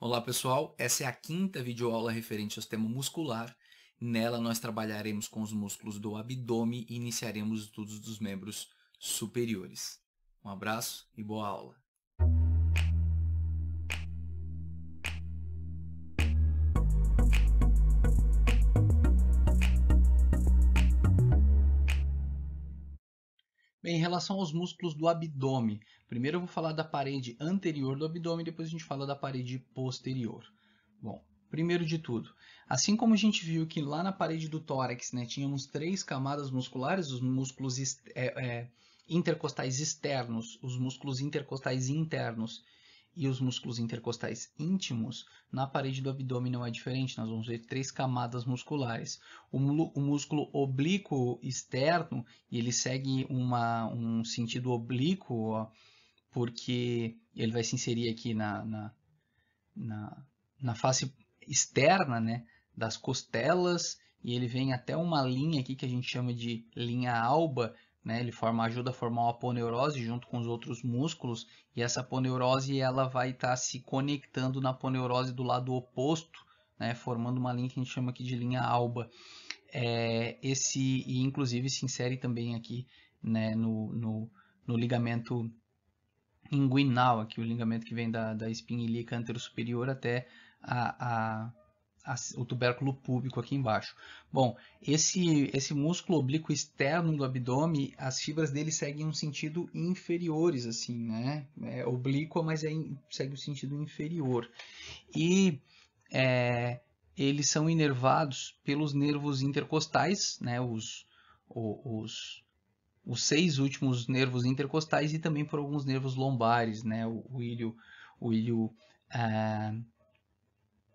Olá pessoal, essa é a quinta videoaula referente ao sistema muscular. Nela nós trabalharemos com os músculos do abdômen e iniciaremos os estudos dos membros superiores. Um abraço e boa aula. Bem, em relação aos músculos do abdômen, primeiro eu vou falar da parede anterior do abdômen, depois a gente fala da parede posterior. Bom, primeiro de tudo, assim como a gente viu que lá na parede do tórax, né, tínhamos três camadas musculares, os músculos intercostais externos, os músculos intercostais internos e os músculos intercostais íntimos, na parede do abdômen não é diferente, nós vamos ver três camadas musculares. O músculo oblíquo externo, ele segue um sentido oblíquo, ó, porque ele vai se inserir aqui na face externa, né, das costelas, e ele vem até uma linha aqui que a gente chama de linha alba, né, ele ajuda a formar uma aponeurose junto com os outros músculos, e essa aponeurose ela vai estar se conectando na aponeurose do lado oposto, né, formando uma linha que a gente chama aqui de linha alba. E inclusive se insere também aqui, né, no ligamento inguinal, aqui o ligamento que vem da espinha ilíaca anterosuperior até o tubérculo púbico aqui embaixo. Bom, esse músculo oblíquo externo do abdômen, as fibras dele seguem um sentido inferiores, assim, né? É oblíqua, mas segue o sentido inferior. E eles são inervados pelos nervos intercostais, né? Os 6 últimos nervos intercostais e também por alguns nervos lombares, né? O ilho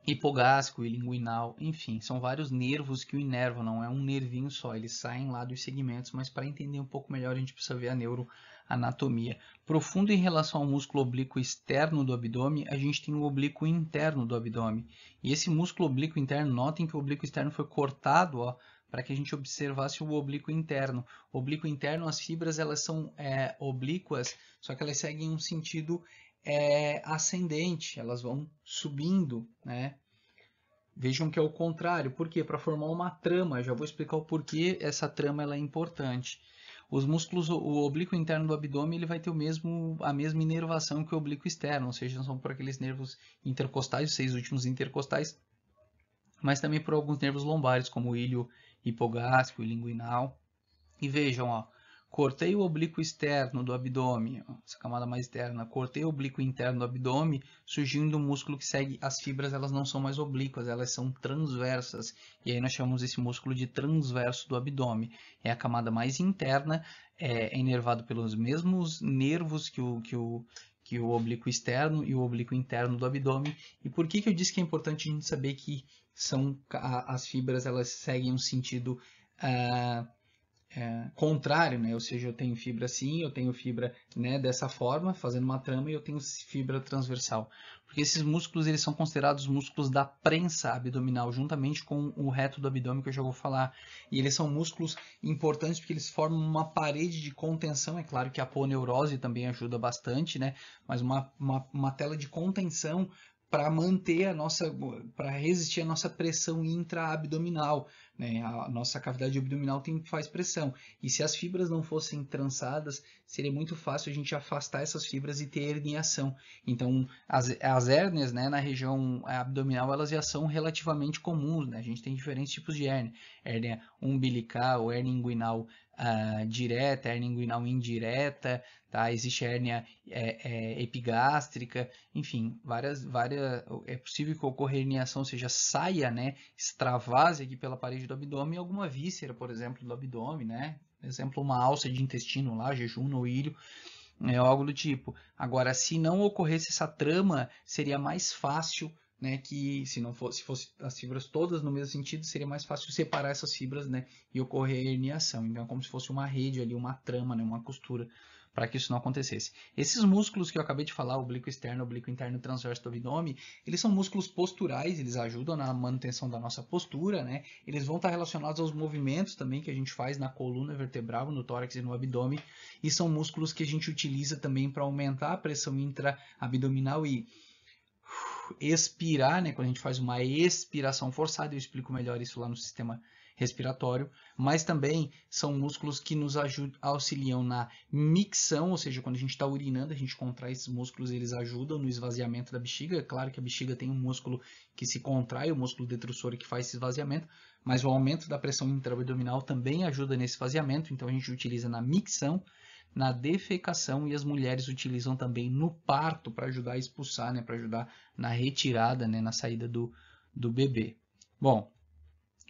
hipogástrico, o ilho inguinal, enfim, são vários nervos que o inervam, não é um nervinho só, eles saem lá dos segmentos, mas para entender um pouco melhor a gente precisa ver a neuroanatomia. Profundo em relação ao músculo oblíquo externo do abdômen, a gente tem o oblíquo interno do abdômen. E esse músculo oblíquo interno, notem que o oblíquo externo foi cortado, ó, para que a gente observasse o oblíquo interno. O oblíquo interno, as fibras elas são oblíquas, só que elas seguem um sentido ascendente, elas vão subindo, né? Vejam que é o contrário. Por quê? Para formar uma trama. Eu já vou explicar o porquê essa trama ela é importante. Os músculos, o oblíquo interno do abdômen, ele vai ter a mesma inervação que o oblíquo externo, ou seja, são por aqueles nervos intercostais, os 6 últimos intercostais, mas também por alguns nervos lombares, como o ilho hipogástrico, o ilho inguinal. E vejam, ó, cortei o oblíquo externo do abdômen, ó, essa camada mais externa, cortei o oblíquo interno do abdômen, surgindo um músculo que segue as fibras, elas não são mais oblíquas, elas são transversas. E aí nós chamamos esse músculo de transverso do abdômen. É a camada mais interna, é inervado pelos mesmos nervos que o oblíquo externo e o oblíquo interno do abdômen. E por que eu disse que é importante a gente saber que as fibras elas seguem um sentido contrário, né? Ou seja, eu tenho fibra assim, eu tenho fibra, né, dessa forma, fazendo uma trama, e eu tenho fibra transversal. Porque esses músculos eles são considerados músculos da prensa abdominal, juntamente com o reto do abdômen, que eu já vou falar. E eles são músculos importantes porque eles formam uma parede de contenção. É claro que a aponeurose também ajuda bastante, né? Mas uma tela de contenção para manter para resistir à nossa pressão intraabdominal, né? A nossa cavidade abdominal faz pressão. E se as fibras não fossem trançadas, seria muito fácil a gente afastar essas fibras e ter herniação. Então, as hérnias, né, na região abdominal, elas já são relativamente comuns, né? A gente tem diferentes tipos de hérnia. Hérnia umbilical, hérnia inguinal direta, hérnia inguinal indireta, tá? Existe hérnia epigástrica, enfim, é possível que ocorra herniação, ou seja, saia, né, extravase aqui pela parede do abdômen, alguma víscera, por exemplo, do abdômen, né? Por exemplo, uma alça de intestino lá, jejum ou ilho, algo do tipo. Agora, se não ocorresse essa trama, seria mais fácil, né, que se fosse as fibras todas no mesmo sentido, seria mais fácil separar essas fibras, né, e ocorrer herniação. Então, é como se fosse uma rede ali, uma trama, né, uma costura, para que isso não acontecesse. Esses músculos que eu acabei de falar, oblíquo externo, oblíquo interno e transverso do abdômen, eles são músculos posturais, eles ajudam na manutenção da nossa postura, né? Eles vão estar relacionados aos movimentos também que a gente faz na coluna vertebral, no tórax e no abdômen, e são músculos que a gente utiliza também para aumentar a pressão intraabdominal e expirar, né? Quando a gente faz uma expiração forçada, eu explico melhor isso lá no sistema respiratório, mas também são músculos que nos auxiliam na micção, ou seja, quando a gente está urinando, a gente contrai esses músculos, eles ajudam no esvaziamento da bexiga. É claro que a bexiga tem um músculo que se contrai, o músculo detrusor que faz esse esvaziamento, mas o aumento da pressão intraabdominal também ajuda nesse esvaziamento, então a gente utiliza na micção, na defecação, e as mulheres utilizam também no parto para ajudar a expulsar, né, para ajudar na retirada, né, na saída do bebê. Bom,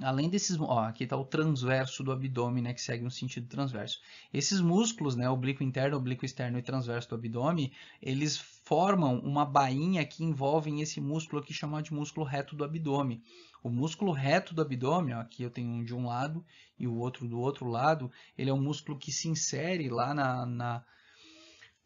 além desses, ó, aqui está o transverso do abdômen, né, que segue um sentido transverso. Esses músculos, né, oblíquo interno, oblíquo externo e transverso do abdômen, eles formam uma bainha que envolve esse músculo aqui chamado de músculo reto do abdômen. O músculo reto do abdômen, ó, aqui eu tenho um de um lado e o outro do outro lado, ele é um músculo que se insere lá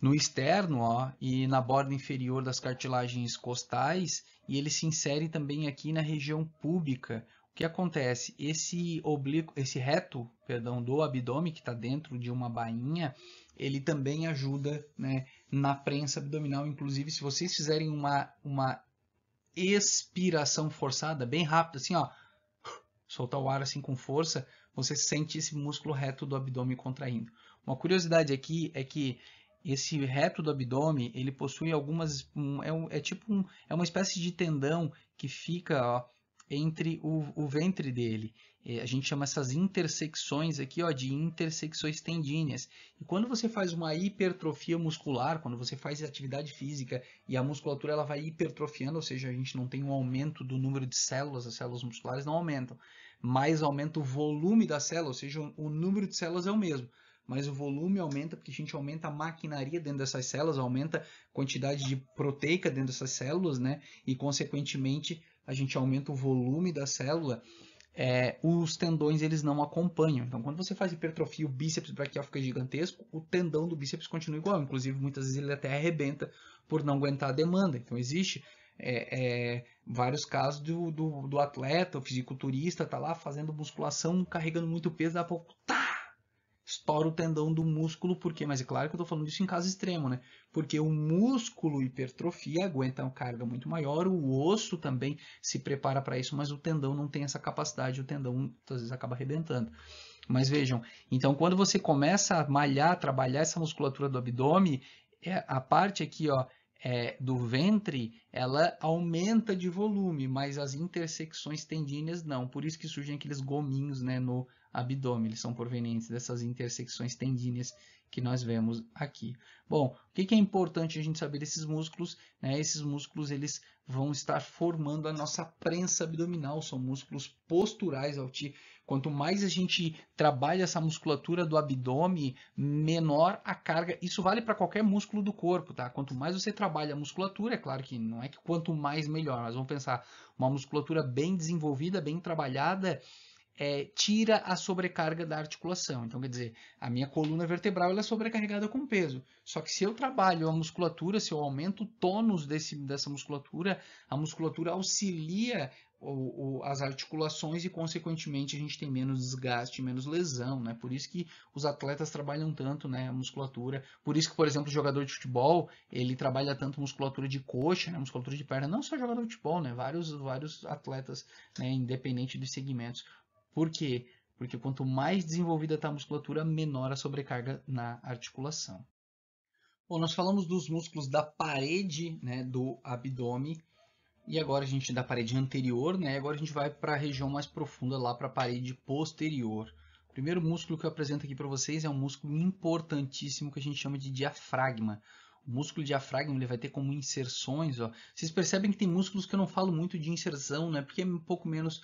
no externo, ó, e na borda inferior das cartilagens costais, e ele se insere também aqui na região púbica. O que acontece? Esse reto, perdão, do abdômen, que está dentro de uma bainha, ele também ajuda, né, na prensa abdominal. Inclusive, se vocês fizerem uma expiração forçada, bem rápida, assim, ó, soltar o ar assim com força, você sente esse músculo reto do abdômen contraindo. Uma curiosidade aqui é que esse reto do abdômen, ele possui algumas, é uma espécie de tendão que fica, ó, entre o ventre dele. A gente chama essas intersecções aqui, ó, de intersecções tendíneas. E quando você faz uma hipertrofia muscular, quando você faz atividade física e a musculatura ela vai hipertrofiando, ou seja, a gente não tem um aumento do número de células, as células musculares não aumentam, mas aumenta o volume da célula, ou seja, o número de células é o mesmo, mas o volume aumenta porque a gente aumenta a maquinaria dentro dessas células, aumenta a quantidade de proteica dentro dessas células, né? E, consequentemente, a gente aumenta o volume da célula. Os tendões eles não acompanham. Então, quando você faz hipertrofia, o bíceps braquial fica gigantesco, o tendão do bíceps continua igual. Inclusive, muitas vezes ele até arrebenta por não aguentar a demanda. Então, existe vários casos do atleta, o fisiculturista, tá lá fazendo musculação, carregando muito peso, daqui a pouco, estoura o tendão do músculo. Por quê? Mas é claro que eu estou falando isso em caso extremo, né? Porque o músculo hipertrofia aguenta uma carga muito maior, o osso também se prepara para isso, mas o tendão não tem essa capacidade, o tendão muitas vezes acaba arrebentando. Mas vejam, então quando você começa a malhar, trabalhar essa musculatura do abdômen, a parte aqui, ó, do ventre, ela aumenta de volume, mas as intersecções tendíneas não. Por isso que surgem aqueles gominhos, né, no abdômen. Eles são provenientes dessas intersecções tendíneas que nós vemos aqui. Bom, o que é importante a gente saber desses músculos? Né? Esses músculos eles vão estar formando a nossa prensa abdominal, são músculos posturais. Quanto mais a gente trabalha essa musculatura do abdômen, menor a carga. Isso vale para qualquer músculo do corpo, tá? Quanto mais você trabalha a musculatura, é claro que não é que quanto mais melhor, mas vamos pensar, uma musculatura bem desenvolvida, bem trabalhada, tira a sobrecarga da articulação. Então, quer dizer, a minha coluna vertebral ela é sobrecarregada com peso. Só que se eu trabalho a musculatura, se eu aumento o tônus dessa musculatura, a musculatura auxilia as articulações e, consequentemente, a gente tem menos desgaste, menos lesão, né? Por isso que os atletas trabalham tanto, né, a musculatura. Por isso que, por exemplo, o jogador de futebol, ele trabalha tanto musculatura de coxa, né, musculatura de perna. Não só jogador de futebol, né? Vários atletas, né, independente dos segmentos. Por quê? Porque quanto mais desenvolvida está a musculatura, menor a sobrecarga na articulação. Bom, nós falamos dos músculos da parede, né, do abdômen, e agora a gente da parede anterior, né, agora a gente vai para a região mais profunda, lá para a parede posterior. O primeiro músculo que eu apresento aqui para vocês é um músculo importantíssimo que a gente chama de diafragma. O músculo diafragma ele vai ter como inserções, ó. Vocês percebem que tem músculos que eu não falo muito de inserção, né, porque é um pouco menos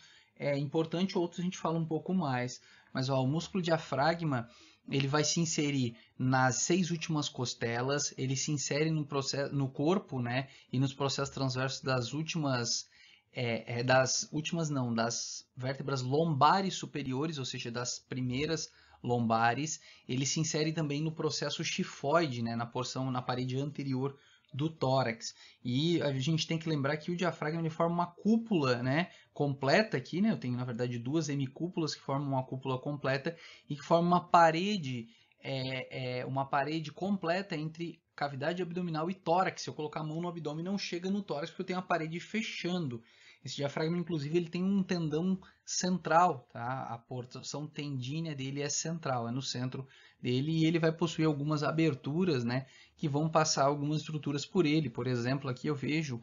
importante, outros a gente fala um pouco mais. Mas ó, o músculo diafragma ele vai se inserir nas 6 últimas costelas, ele se insere no corpo, né, e nos processos transversos das vértebras lombares superiores, ou seja, das primeiras lombares. Ele se insere também no processo xifoide, né, na parede anterior do tórax. E a gente tem que lembrar que o diafragma ele forma uma cúpula, né, completa aqui, né? Eu tenho na verdade duas hemicúpulas que formam uma cúpula completa e que formam uma parede completa entre cavidade abdominal e tórax. Se eu colocar a mão no abdômen, não chega no tórax, porque eu tenho a parede fechando. Esse diafragma, inclusive, ele tem um tendão central, tá? A porção tendínea dele é central, é no centro dele, e ele vai possuir algumas aberturas, né, que vão passar algumas estruturas por ele. Por exemplo, aqui eu vejo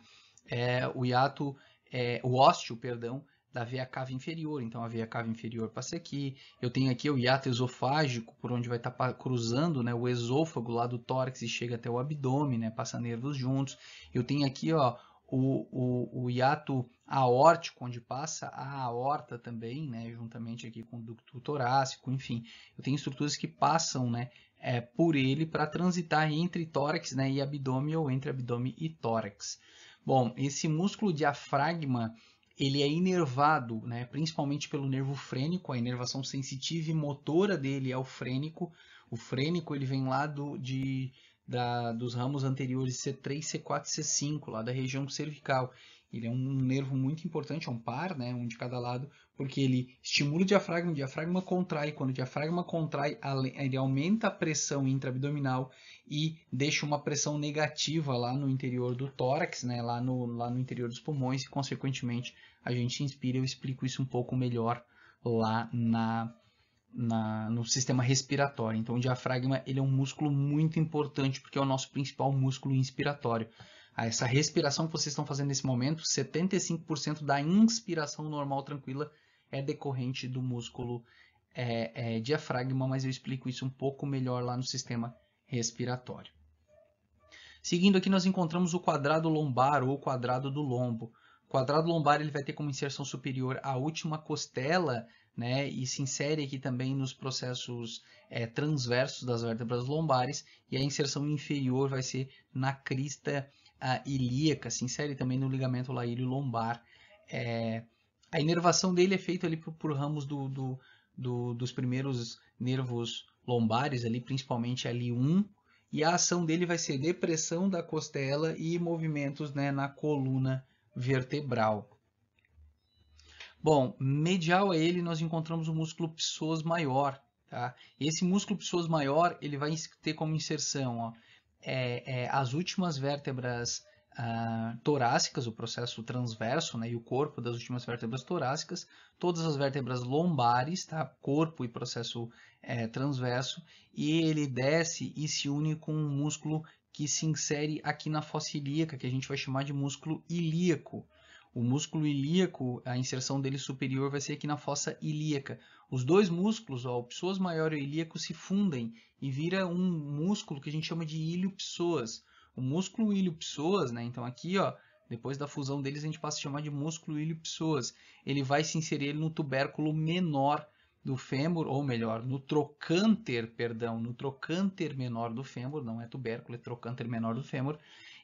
o ósteo, perdão, da veia cava inferior. Então a veia cava inferior passa aqui. Eu tenho aqui o hiato esofágico, por onde vai estar cruzando, né, o esôfago lá do tórax e chega até o abdômen, né, passa nervos juntos. Eu tenho aqui, ó, o hiato aórtico, onde passa a aorta também, né, juntamente aqui com o ducto torácico, enfim. Eu tenho estruturas que passam, né, por ele para transitar entre tórax, né, e abdômen, ou entre abdômen e tórax. Bom, esse músculo diafragma, ele é inervado, né, principalmente pelo nervo frênico. A inervação sensitiva e motora dele é o frênico. O frênico ele vem lá dos ramos anteriores C3, C4 e C5, lá da região cervical. Ele é um nervo muito importante, é um par, né, um de cada lado, porque ele estimula o diafragma contrai. Quando o diafragma contrai, ele aumenta a pressão intraabdominal e deixa uma pressão negativa lá no interior do tórax, né, lá no interior dos pulmões, e consequentemente a gente inspira. Eu explico isso um pouco melhor lá no sistema respiratório. Então o diafragma ele é um músculo muito importante, porque é o nosso principal músculo inspiratório. Essa respiração que vocês estão fazendo nesse momento, 75% da inspiração normal tranquila é decorrente do músculo diafragma, mas eu explico isso um pouco melhor lá no sistema respiratório. Seguindo aqui, nós encontramos o quadrado lombar, ou quadrado do lombo. O quadrado lombar ele vai ter como inserção superior a última costela, né, e se insere aqui também nos processos transversos das vértebras lombares, e a inserção inferior vai ser na crista ilíaca, se insere também no ligamento laíleo lombar. A inervação dele é feita ali por ramos dos primeiros nervos lombares, ali, principalmente L1, e a ação dele vai ser depressão da costela e movimentos, né, na coluna vertebral. Bom, medial a ele nós encontramos o músculo psoas maior. Tá? Esse músculo psoas maior ele vai ter como inserção, ó, as últimas vértebras torácicas, o processo transverso, né, e o corpo das últimas vértebras torácicas, todas as vértebras lombares, tá? Corpo e processo transverso, e ele desce e se une com um músculo que se insere aqui na fossa ilíaca, que a gente vai chamar de músculo ilíaco. O músculo ilíaco, a inserção dele superior vai ser aqui na fossa ilíaca. Os dois músculos, ó, o psoas maior e o ilíaco, se fundem e vira um músculo que a gente chama de ilio-psoas. O músculo ilio-psoas, né? Então aqui, ó, depois da fusão deles, a gente passa a chamar de músculo ilio-psoas. Ele vai se inserir no tubérculo menor do fêmur, ou melhor, no trocânter, perdão, no trocânter menor do fêmur, não é tubérculo, é trocânter menor do fêmur.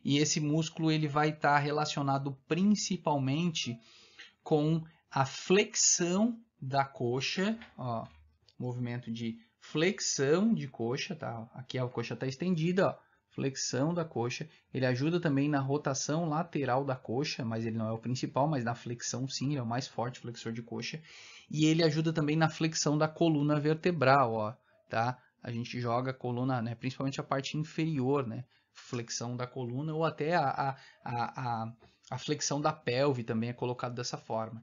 E esse músculo ele vai estar relacionado principalmente com a flexão da coxa, ó, movimento de flexão de coxa, tá? Aqui a coxa está estendida, ó, flexão da coxa. Ele ajuda também na rotação lateral da coxa, mas ele não é o principal, mas na flexão sim, ele é o mais forte flexor de coxa. E ele ajuda também na flexão da coluna vertebral, ó, tá? A gente joga a coluna, né, principalmente a parte inferior, né? Flexão da coluna, ou até a flexão da pelve também é colocado dessa forma.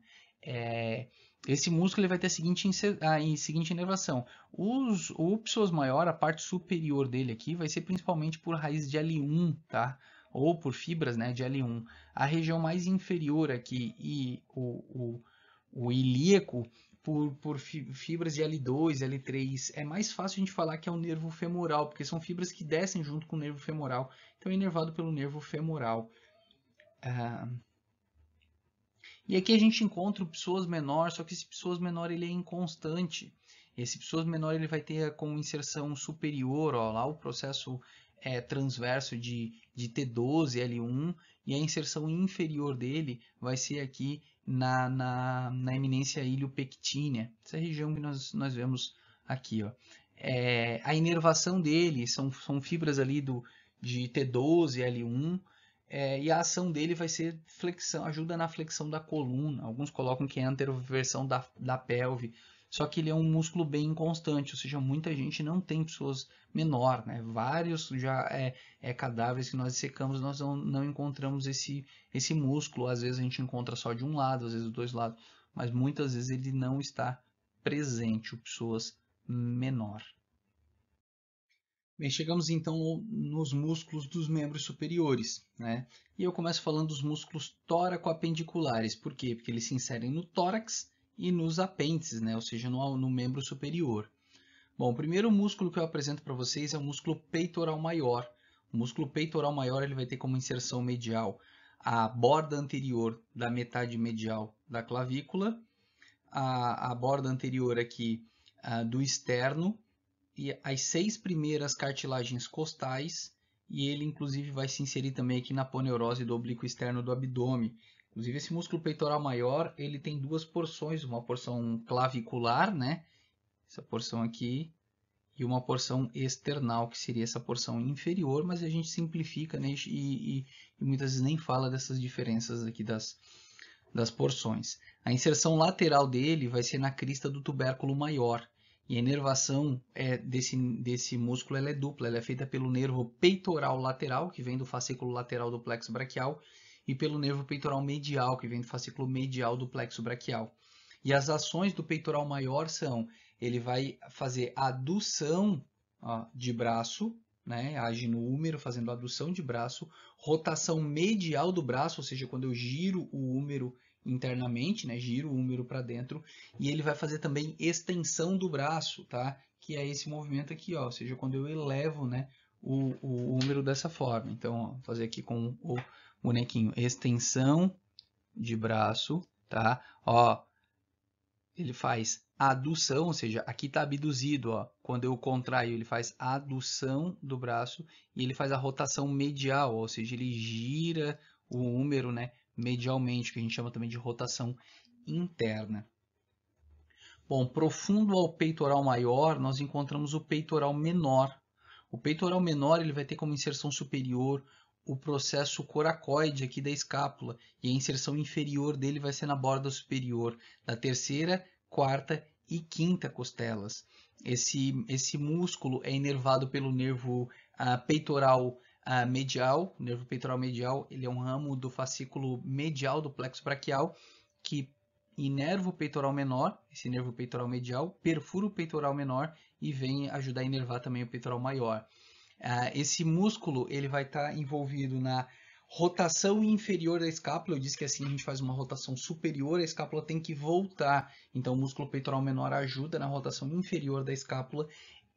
Esse músculo ele vai ter a seguinte inervação. O psoas maior, a parte superior dele aqui, vai ser principalmente por raiz de L1, tá? Ou por fibras, né, de L1. A região mais inferior aqui e o ilíaco por fibras de L2, L3. É mais fácil a gente falar que é o nervo femoral, porque são fibras que descem junto com o nervo femoral. Então é inervado pelo nervo femoral. E aqui a gente encontra o psoas menor, só que esse psoas menor ele é inconstante. Esse psoas menor ele vai ter como inserção superior, ó, lá o processo transverso de T12, L1, e a inserção inferior dele vai ser aqui na eminência iliopectínea, essa região que nós vemos aqui. Ó. A inervação dele são fibras ali de T12, L1, e a ação dele vai ser flexão, ajuda na flexão da coluna. Alguns colocam que é a anteroversão da pelve, só que ele é um músculo bem inconstante, ou seja, muita gente não tem pessoas menor, né? Vários já cadáveres que nós dissecamos, nós não encontramos esse músculo, às vezes a gente encontra só de um lado, às vezes dos dois lados, mas muitas vezes ele não está presente, o pessoas menor. Bem, chegamos então nos músculos dos membros superiores, né? E eu começo falando dos músculos tóraco-apendiculares. Por quê? Porque eles se inserem no tórax e nos apêndices, né? Ou seja, no membro superior. Bom, o primeiro músculo que eu apresento para vocês é o músculo peitoral maior. O músculo peitoral maior ele vai ter como inserção medial a borda anterior da metade medial da clavícula, a borda anterior aqui do externo, e as 6 primeiras cartilagens costais, e ele inclusive vai se inserir também aqui na aponeurose do oblíquo externo do abdômen. Inclusive esse músculo peitoral maior, ele tem duas porções, uma porção clavicular, né? Essa porção aqui, e uma porção external, que seria essa porção inferior, mas a gente simplifica, né? E muitas vezes nem fala dessas diferenças aqui das porções. A inserção lateral dele vai ser na crista do tubérculo maior. E a inervação desse músculo ela é dupla, ela é feita pelo nervo peitoral lateral, que vem do fascículo lateral do plexo braquial, e pelo nervo peitoral medial, que vem do fascículo medial do plexo braquial. E as ações do peitoral maior são, ele vai fazer adução de braço, né, age no húmero fazendo adução de braço, rotação medial do braço, ou seja, quando eu giro o húmero internamente, né, giro o húmero para dentro, e ele vai fazer também extensão do braço, tá? Que é esse movimento aqui, ó, ou seja, quando eu elevo, né, o húmero dessa forma. Então, ó, vou fazer aqui com o bonequinho, extensão de braço, tá? Ó, ele faz adução, ou seja, aqui está abduzido, ó. Quando eu contraio, ele faz adução do braço e ele faz a rotação medial, ou seja, ele gira o húmero, né, medialmente, que a gente chama também de rotação interna. Bom, profundo ao peitoral maior, nós encontramos o peitoral menor. O peitoral menor ele vai ter como inserção superior o processo coracoide aqui da escápula, e a inserção inferior dele vai ser na borda superior da terceira, quarta e quinta costelas. Esse músculo é inervado pelo nervo peitoral medial. O nervo peitoral medial ele é um ramo do fascículo medial do plexo braquial que inerva o peitoral menor, esse nervo peitoral medial, perfura o peitoral menor e vem ajudar a inervar também o peitoral maior. Esse músculo ele vai estar envolvido na rotação inferior da escápula. Eu disse que assim a gente faz uma rotação superior, a escápula tem que voltar. Então o músculo peitoral menor ajuda na rotação inferior da escápula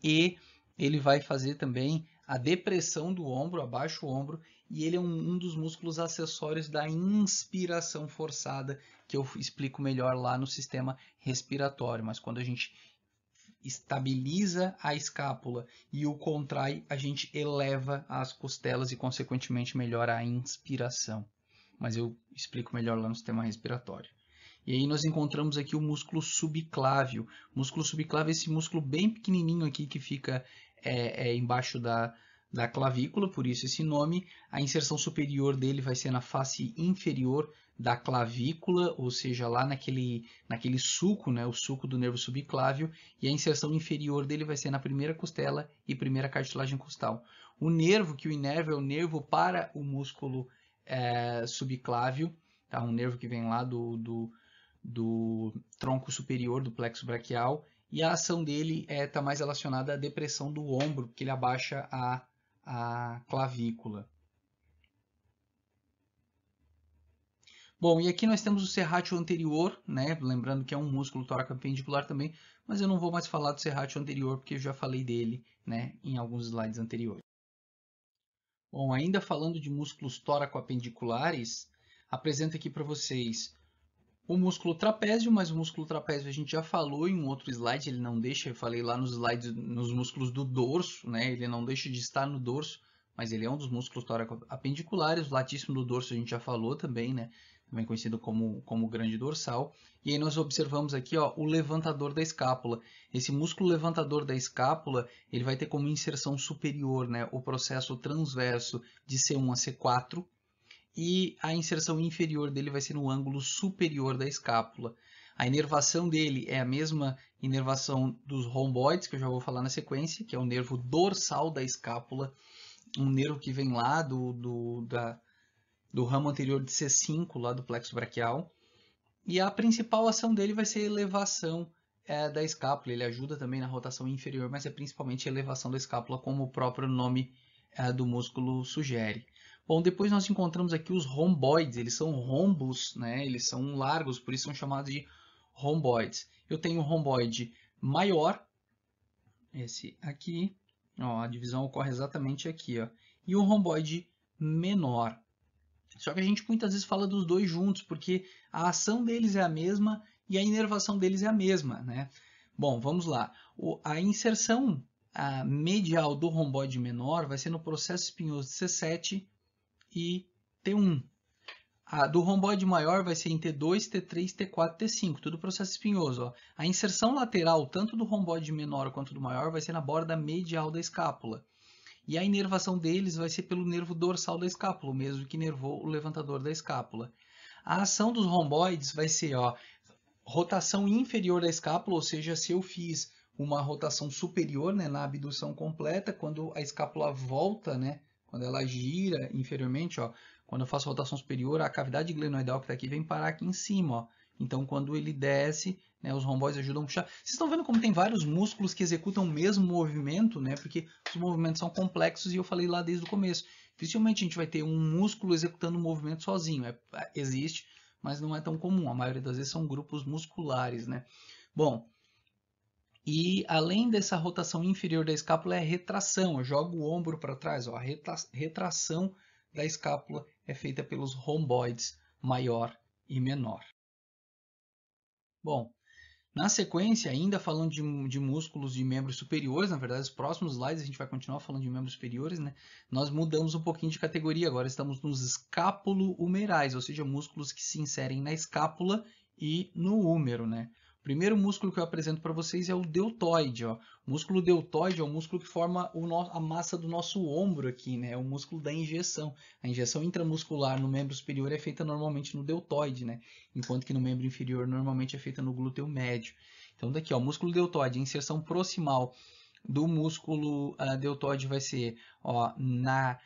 e ele vai fazer também a depressão do ombro, abaixo o ombro, e ele é um dos músculos acessórios da inspiração forçada, que eu explico melhor lá no sistema respiratório. Mas quando a gente estabiliza a escápula e o contrai, a gente eleva as costelas e, consequentemente, melhora a inspiração. Mas eu explico melhor lá no sistema respiratório. E aí nós encontramos aqui o músculo subclávio. O músculo subclávio é esse músculo bem pequenininho aqui que fica embaixo da clavícula, por isso esse nome. A inserção superior dele vai ser na face inferior da clavícula, ou seja, lá naquele sulco, né, o sulco do nervo subclávio, e a inserção inferior dele vai ser na primeira costela e primeira cartilagem costal. O nervo que o inerva é o nervo para o músculo subclávio, tá? Um nervo que vem lá do tronco superior do plexo braquial, e a ação dele está mais relacionada à depressão do ombro, porque ele abaixa a clavícula. Bom, e aqui nós temos o serrátil anterior, né? Lembrando que é um músculo tóraco-apendicular também, mas eu não vou mais falar do serrátil anterior porque eu já falei dele, né, em alguns slides anteriores. Bom, ainda falando de músculos tóraco-apendiculares, apresento aqui para vocês o músculo trapézio, mas o músculo trapézio a gente já falou em um outro slide, ele não deixa, eu falei lá nos slides, nos músculos do dorso, né? Ele não deixa de estar no dorso, mas ele é um dos músculos tóraco-apendiculares. O latíssimo do dorso a gente já falou também, né? Também conhecido como grande dorsal. E aí nós observamos aqui, ó, o levantador da escápula. Esse músculo levantador da escápula, ele vai ter como inserção superior, né, o processo transverso de C1 a C4, e a inserção inferior dele vai ser no ângulo superior da escápula. A inervação dele é a mesma inervação dos romboides, que eu já vou falar na sequência, que é o nervo dorsal da escápula, um nervo que vem lá do ramo anterior de C5, lá do plexo braquial. E a principal ação dele vai ser a elevação da escápula. Ele ajuda também na rotação inferior, mas é principalmente a elevação da escápula, como o próprio nome do músculo sugere. Bom, depois nós encontramos aqui os romboides. Eles são rombos, né? Eles são largos, por isso são chamados de romboides. Eu tenho o romboide maior, esse aqui, ó, a divisão ocorre exatamente aqui, ó, e o romboide menor. Só que a gente muitas vezes fala dos dois juntos, porque a ação deles é a mesma e a inervação deles é a mesma, né? Bom, vamos lá. A inserção medial do romboide menor vai ser no processo espinhoso de C7 e T1. A do romboide maior vai ser em T2, T3, T4, T5, tudo processo espinhoso. Ó. A inserção lateral, tanto do romboide menor quanto do maior, vai ser na borda medial da escápula. E a inervação deles vai ser pelo nervo dorsal da escápula, o mesmo que inervou o levantador da escápula. A ação dos romboides vai ser rotação inferior da escápula, ou seja, se eu fiz uma rotação superior, né, na abdução completa, quando a escápula volta, né, quando ela gira inferiormente, ó, quando eu faço rotação superior, a cavidade glenoidal que está aqui vem parar aqui em cima. Ó. Então, quando ele desce, né, os romboides ajudam a puxar. Vocês estão vendo como tem vários músculos que executam o mesmo movimento, né? Porque os movimentos são complexos e eu falei lá desde o começo. Dificilmente a gente vai ter um músculo executando um movimento sozinho. Existe, mas não é tão comum. A maioria das vezes são grupos musculares, né? Bom, e além dessa rotação inferior da escápula é a retração. Eu jogo o ombro para trás. Ó. A retração da escápula é feita pelos romboides maior e menor. Bom, na sequência, ainda falando de músculos de membros superiores, na verdade, os próximos slides a gente vai continuar falando de membros superiores, né? Nós mudamos um pouquinho de categoria, agora estamos nos escápulo-humerais, ou seja, músculos que se inserem na escápula e no húmero, né? O primeiro músculo que eu apresento para vocês é o deltoide, ó. O músculo deltoide é o músculo que forma a massa do nosso ombro aqui, né? É o músculo da injeção. A injeção intramuscular no membro superior é feita normalmente no deltoide, né? Enquanto que no membro inferior normalmente é feita no glúteo médio. Então daqui, ó, o músculo deltoide, a inserção proximal do músculo deltoide vai ser na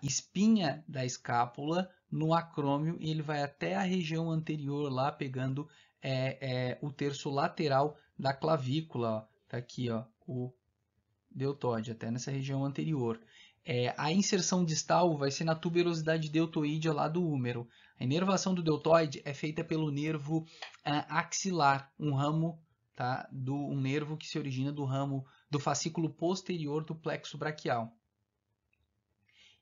espinha da escápula, no acrômio, e ele vai até a região anterior lá, pegando o terço lateral da clavícula. Ó. Tá aqui, ó, o deltoide, até nessa região anterior. A inserção distal vai ser na tuberosidade deltoídea lá do húmero. A inervação do deltoide é feita pelo nervo axilar, um ramo, tá, um nervo que se origina do ramo do fascículo posterior do plexo braquial.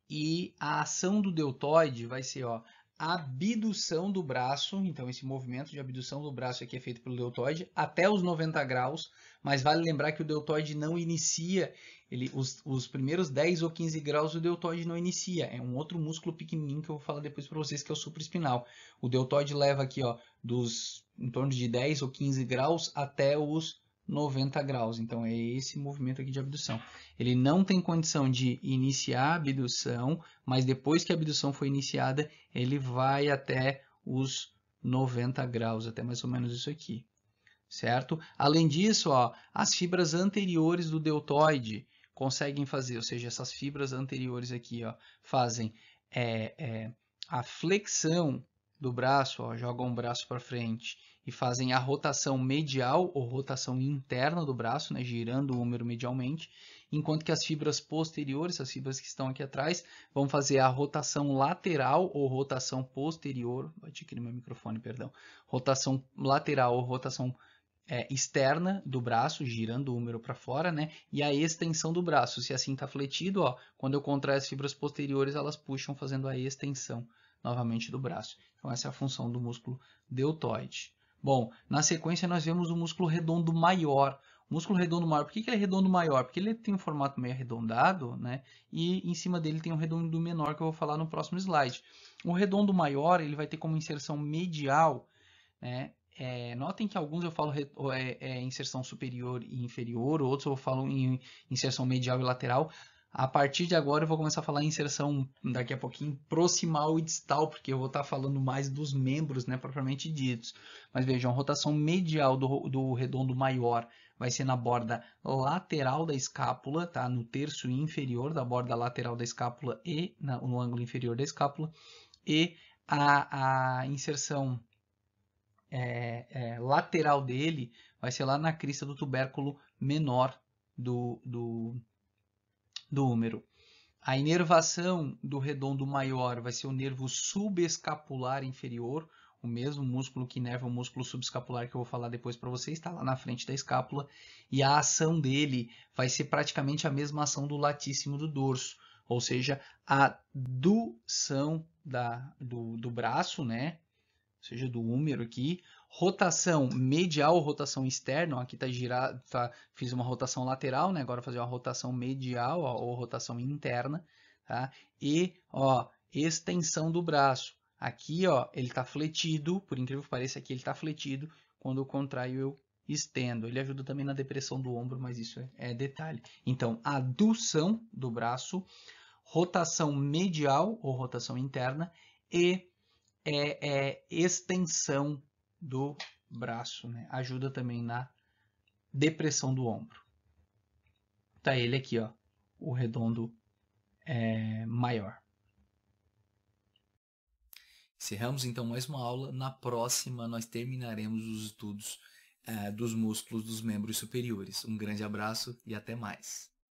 E a ação do deltoide vai ser a abdução do braço, então esse movimento de abdução do braço aqui é feito pelo deltoide até os 90 graus, mas vale lembrar que o deltoide não inicia, os primeiros 10 ou 15 graus o deltoide não inicia, é um outro músculo pequenininho que eu vou falar depois para vocês, que é o supraespinal. O deltoide leva aqui em torno de 10 ou 15 graus até os 90 graus, então é esse movimento aqui de abdução. Ele não tem condição de iniciar a abdução, mas depois que a abdução foi iniciada, ele vai até os 90 graus, até mais ou menos isso aqui, certo? Além disso, as fibras anteriores do deltoide conseguem fazer, ou seja, essas fibras anteriores aqui, fazem a flexão do braço, jogam o braço para frente e fazem a rotação medial ou rotação interna do braço, né, girando o húmero medialmente, enquanto que as fibras posteriores, as fibras que estão aqui atrás, vão fazer a rotação lateral ou rotação posterior, bati aqui no meu microfone, perdão, rotação lateral ou rotação externa do braço, girando o húmero para fora, né? E a extensão do braço, se assim está fletido, quando eu contraio as fibras posteriores, elas puxam fazendo a extensão novamente do braço. Então essa é a função do músculo deltoide. Bom, na sequência nós vemos o músculo redondo maior. O músculo redondo maior, por que ele é redondo maior? Porque ele tem um formato meio arredondado, né? E em cima dele tem um redondo menor que eu vou falar no próximo slide. O redondo maior, ele vai ter como inserção medial, né? Notem que alguns eu falo inserção superior e inferior, outros eu falo em inserção medial e lateral. A partir de agora eu vou começar a falar em inserção daqui a pouquinho proximal e distal, porque eu vou estar falando mais dos membros, né, propriamente ditos. Mas vejam, a rotação medial do redondo maior vai ser na borda lateral da escápula, tá? No terço inferior da borda lateral da escápula e no ângulo inferior da escápula. E a inserção lateral dele vai ser lá na crista do tubérculo menor do húmero. A inervação do redondo maior vai ser o nervo subescapular inferior, o mesmo músculo que inerva o músculo subescapular que eu vou falar depois para vocês, está lá na frente da escápula, e a ação dele vai ser praticamente a mesma ação do latíssimo do dorso, ou seja, a adução do braço, né? Ou seja, do húmero aqui, rotação medial ou rotação externa, aqui está girado, fiz uma rotação lateral, né? Agora vou fazer uma rotação medial ou rotação interna, tá? E, ó, extensão do braço. Aqui, ó, ele está fletido, por incrível que pareça, aqui ele está fletido, quando eu contraio eu estendo. Ele ajuda também na depressão do ombro, mas isso é detalhe. Então, adução do braço, rotação medial ou rotação interna e extensão do braço, né? Ajuda também na depressão do ombro. Tá ele aqui, ó, o redondo maior. Encerramos então mais uma aula. Na próxima nós terminaremos os estudos dos músculos dos membros superiores. Um grande abraço e até mais.